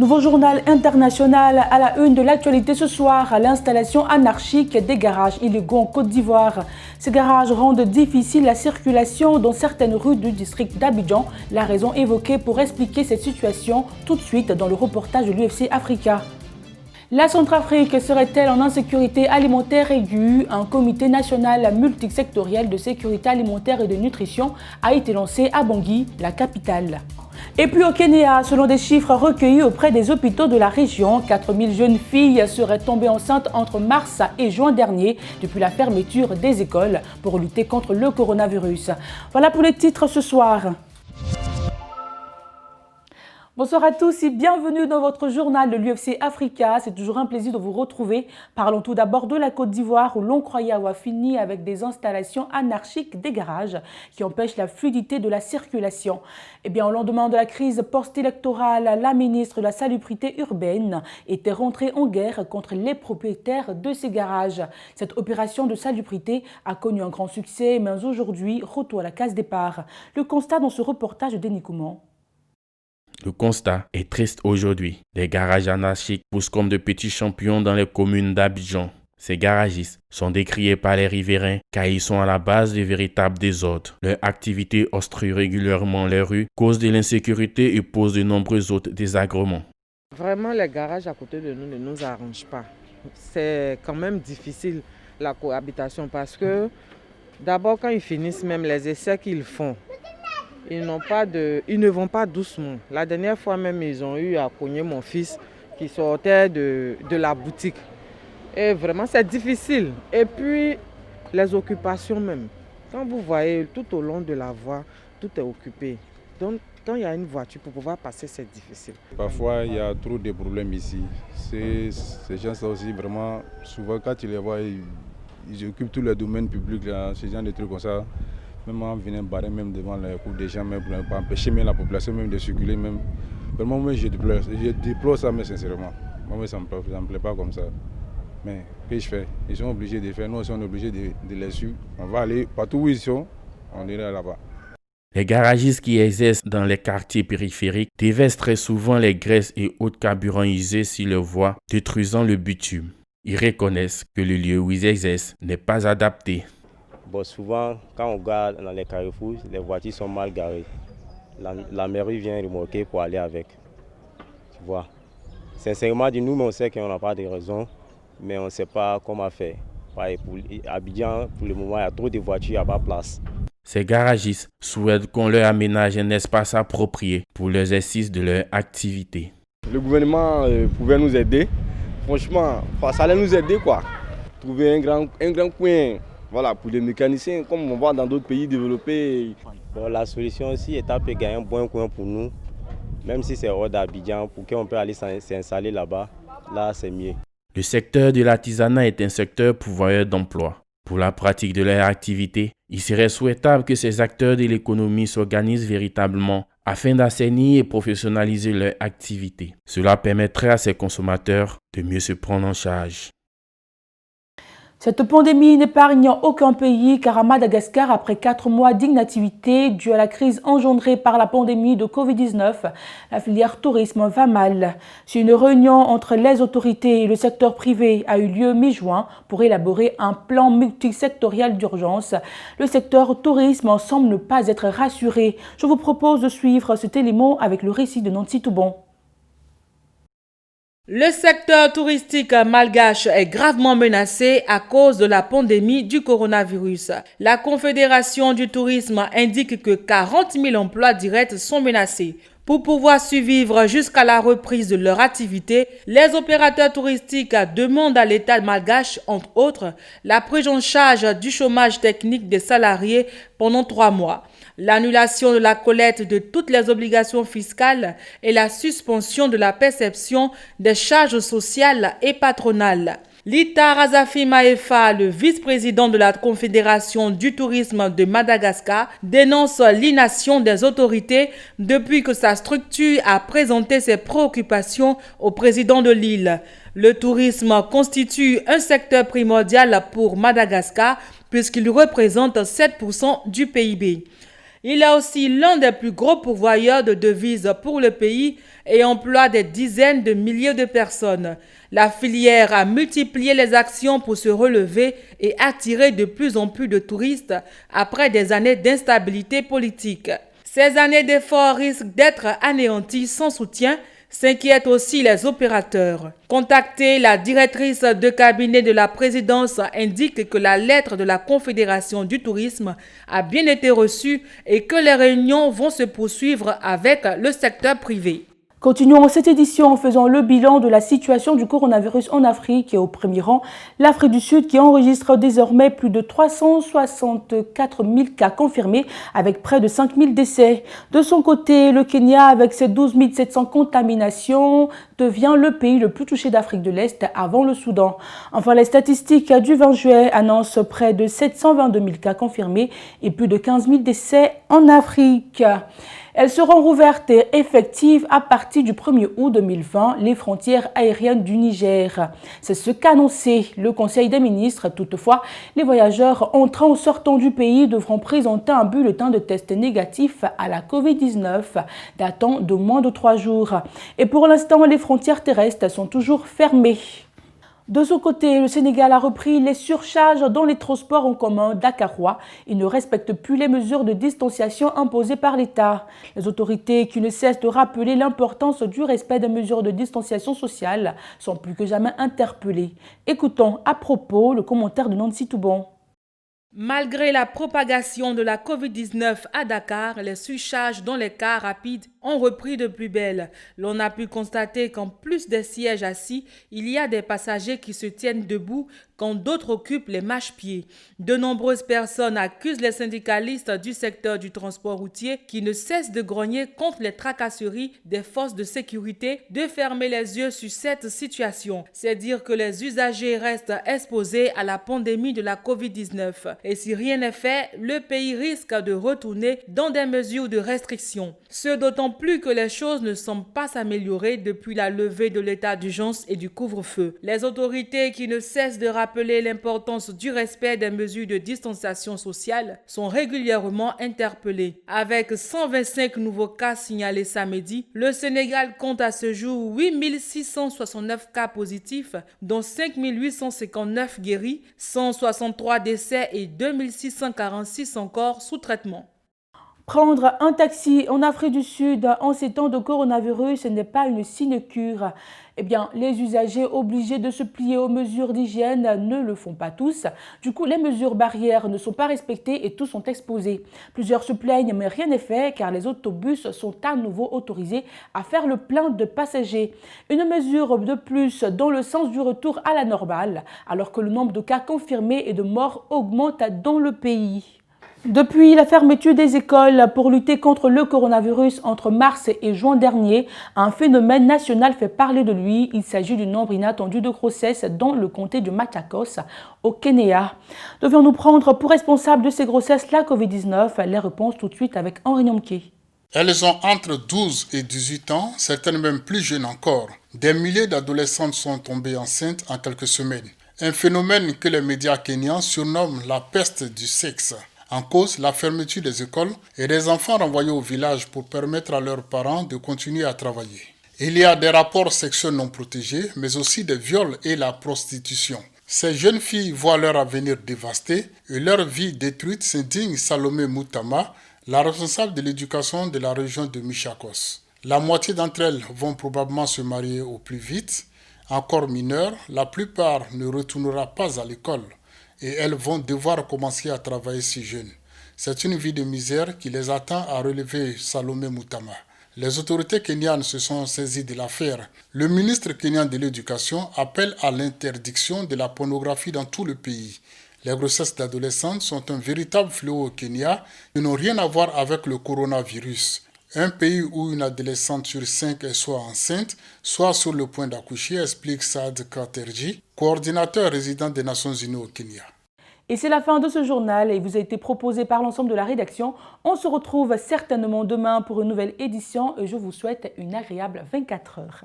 Nouveau journal international à la une de l'actualité ce soir, l'installation anarchique des garages illégaux en Côte d'Ivoire. Ces garages rendent difficile la circulation dans certaines rues du district d'Abidjan. La raison évoquée pour expliquer cette situation tout de suite dans le reportage de l'UFC Africa. La Centrafrique serait-elle en insécurité alimentaire aiguë? Un comité national multisectoriel de sécurité alimentaire et de nutrition a été lancé à Bangui, la capitale. Et puis au Kenya, selon des chiffres recueillis auprès des hôpitaux de la région, 4000 jeunes filles seraient tombées enceintes entre mars et juin dernier depuis la fermeture des écoles pour lutter contre le coronavirus. Voilà pour les titres ce soir. Bonsoir à tous et bienvenue dans votre journal de l'UFC Africa. C'est toujours un plaisir de vous retrouver. Parlons tout d'abord de la Côte d'Ivoire où l'on croyait avoir fini avec des installations anarchiques des garages qui empêchent la fluidité de la circulation. Eh bien, au lendemain de la crise post-électorale, la ministre de la Salubrité urbaine était rentrée en guerre contre les propriétaires de ces garages. Cette opération de salubrité a connu un grand succès, mais aujourd'hui, retour à la case départ. Le constat dans ce reportage de Denis Kouman. Le constat est triste aujourd'hui. Les garages anarchiques poussent comme de petits champions dans les communes d'Abidjan. Ces garagistes sont décriés par les riverains car ils sont à la base des véritables désordres. Leur activité obstrue régulièrement les rues, cause de l'insécurité et pose de nombreux autres désagréments. Vraiment, les garages à côté de nous ne nous arrangent pas. C'est quand même difficile la cohabitation parce que d'abord quand ils finissent même les essais qu'ils font, ils ne vont pas doucement. La dernière fois même, ils ont eu à cogner mon fils qui sortait de la boutique. Et vraiment, c'est difficile. Et puis, les occupations même. Quand vous voyez tout au long de la voie, tout est occupé. Donc, quand il y a une voiture, pour pouvoir passer, c'est difficile. Parfois, il y a trop de problèmes ici. Ces gens-là aussi, vraiment, souvent, quand tu les vois, ils occupent tous les domaines publics, là, ces gens de trucs comme ça. Même en venant barrer même devant les cours des gens, même pour empêcher même la population même de circuler. Même. Vraiment, moi, je déplore ça, mais sincèrement. Moi, ça ne me plaît pas comme ça. Mais que je fais? Ils sont obligés de faire, nous aussi on est obligés de les suivre. On va aller partout où ils sont, on ira là-bas. Les garagistes qui exercent dans les quartiers périphériques déversent très souvent les graisses et autres carburants usés sur leurs voies, détruisant le bitume. Ils reconnaissent que le lieu où ils exercent n'est pas adapté. Bon, souvent, quand on regarde dans les carrefours, les voitures sont mal garées. La mairie vient remorquer pour aller avec. Tu vois. Sincèrement, nous, on sait qu'on n'a pas de raison, mais on ne sait pas comment faire. Pour Abidjan, pour le moment, il y a trop de voitures, il n'y a pas de place. Ces garagistes souhaitent qu'on leur aménage un espace approprié pour l'exercice de leur activité. Le gouvernement pouvait nous aider. Franchement, ça allait nous aider, quoi. Trouver un grand coin. Voilà, pour les mécaniciens, comme on voit dans d'autres pays développés. Bon, la solution aussi est de gagner un bon coin pour nous, même si c'est hors d'Abidjan, pour qu'on puisse aller s'installer là-bas, là c'est mieux. Le secteur de l'artisanat est un secteur pourvoyeur d'emplois. Pour la pratique de leur activité, il serait souhaitable que ces acteurs de l'économie s'organisent véritablement afin d'assainir et professionnaliser leur activité. Cela permettrait à ces consommateurs de mieux se prendre en charge. Cette pandémie n'épargne aucun pays car à Madagascar, après 4 mois d'inactivité due à la crise engendrée par la pandémie de Covid-19, la filière tourisme va mal. Si une réunion entre les autorités et le secteur privé a eu lieu mi-juin pour élaborer un plan multisectoriel d'urgence, le secteur tourisme semble ne pas être rassuré. Je vous propose de suivre cet élément avec le récit de Nancy Toubon. Le secteur touristique malgache est gravement menacé à cause de la pandémie du coronavirus. La Confédération du tourisme indique que 40 000 emplois directs sont menacés. Pour pouvoir survivre jusqu'à la reprise de leur activité, les opérateurs touristiques demandent à l'État malgache, entre autres, la prise en charge du chômage technique des salariés pendant 3 mois. L'annulation de la collecte de toutes les obligations fiscales et la suspension de la perception des charges sociales et patronales. Lita Razafi Maefa, le vice-président de la Confédération du tourisme de Madagascar, dénonce l'inaction des autorités depuis que sa structure a présenté ses préoccupations au président de l'île. Le tourisme constitue un secteur primordial pour Madagascar puisqu'il représente 7% du PIB. Il est aussi l'un des plus gros pourvoyeurs de devises pour le pays et emploie des dizaines de milliers de personnes. La filière a multiplié les actions pour se relever et attirer de plus en plus de touristes après des années d'instabilité politique. Ces années d'efforts risquent d'être anéanties sans soutien, s'inquiètent aussi les opérateurs. Contactée, la directrice de cabinet de la présidence indique que la lettre de la Confédération du tourisme a bien été reçue et que les réunions vont se poursuivre avec le secteur privé. Continuons cette édition en faisant le bilan de la situation du coronavirus en Afrique et au premier rang, l'Afrique du Sud qui enregistre désormais plus de 364 000 cas confirmés avec près de 5 000 décès. De son côté, le Kenya avec ses 12 700 contaminations devient le pays le plus touché d'Afrique de l'Est avant le Soudan. Enfin, les statistiques du 20 juillet annoncent près de 722 000 cas confirmés et plus de 15 000 décès en Afrique. Elles seront rouvertes et effectives à partir du 1er août 2020, les frontières aériennes du Niger. C'est ce qu'a annoncé le Conseil des ministres. Toutefois, les voyageurs entrant ou sortant du pays devront présenter un bulletin de test négatif à la Covid-19 datant de moins de 3 jours. Et pour l'instant, les frontières terrestres sont toujours fermées. De son côté, le Sénégal a repris les surcharges dans les transports en commun dakarois. Il ne respecte plus les mesures de distanciation imposées par l'État. Les autorités qui ne cessent de rappeler l'importance du respect des mesures de distanciation sociale sont plus que jamais interpellées. Écoutons à propos le commentaire de Nancy Toubon. Malgré la propagation de la Covid-19 à Dakar, les surcharges dans les cars rapides ont repris de plus belle. L'on a pu constater qu'en plus des sièges assis, il y a des passagers qui se tiennent debout quand d'autres occupent les marchepieds. De nombreuses personnes accusent les syndicalistes du secteur du transport routier qui ne cessent de grogner contre les tracasseries des forces de sécurité de fermer les yeux sur cette situation. C'est dire que les usagers restent exposés à la pandémie de la Covid-19. Et si rien n'est fait, le pays risque de retourner dans des mesures de restriction. Ce d'autant plus que les choses ne semblent pas s'améliorer depuis la levée de l'état d'urgence et du couvre-feu. Les autorités qui ne cessent de rappeler l'importance du respect des mesures de distanciation sociale sont régulièrement interpellées. Avec 125 nouveaux cas signalés samedi, le Sénégal compte à ce jour 8 669 cas positifs, dont 5 859 guéris, 163 décès et 2 646 encore sous traitement. Prendre un taxi en Afrique du Sud en ces temps de coronavirus n'est pas une sinecure. Eh bien, les usagers obligés de se plier aux mesures d'hygiène ne le font pas tous. Du coup, les mesures barrières ne sont pas respectées et tous sont exposés. Plusieurs se plaignent, mais rien n'est fait car les autobus sont à nouveau autorisés à faire le plein de passagers. Une mesure de plus dans le sens du retour à la normale, alors que le nombre de cas confirmés et de morts augmente dans le pays. Depuis la fermeture des écoles pour lutter contre le coronavirus entre mars et juin dernier, un phénomène national fait parler de lui. Il s'agit du nombre inattendu de grossesses dans le comté du Machakos, au Kenya. Devions-nous prendre pour responsable de ces grossesses la Covid-19? Les réponses tout de suite avec Henri Nyomke. Elles ont entre 12 et 18 ans, certaines même plus jeunes encore. Des milliers d'adolescentes sont tombées enceintes en quelques semaines. Un phénomène que les médias kenyans surnomment la peste du sexe. En cause, la fermeture des écoles et des enfants renvoyés au village pour permettre à leurs parents de continuer à travailler. Il y a des rapports sexuels non protégés, mais aussi des viols et la prostitution. Ces jeunes filles voient leur avenir dévasté et leur vie détruite, s'indigne Salomé Moutama, la responsable de l'éducation de la région de Machakos. La moitié d'entre elles vont probablement se marier au plus vite. Encore mineures, la plupart ne retournera pas à l'école. Et elles vont devoir commencer à travailler si jeunes. C'est une vie de misère qui les attend, a relevé Salomé Moutama. Les autorités kenyanes se sont saisies de l'affaire. Le ministre kenyan de l'Éducation appelle à l'interdiction de la pornographie dans tout le pays. Les grossesses d'adolescentes sont un véritable fléau au Kenya qui n'ont rien à voir avec le coronavirus. Un pays où une adolescente sur 5 est soit enceinte, soit sur le point d'accoucher, explique Saad Katerji, coordinateur résident des Nations Unies au Kenya. Et c'est la fin de ce journal et il vous a été proposé par l'ensemble de la rédaction. On se retrouve certainement demain pour une nouvelle édition et je vous souhaite une agréable 24 heures.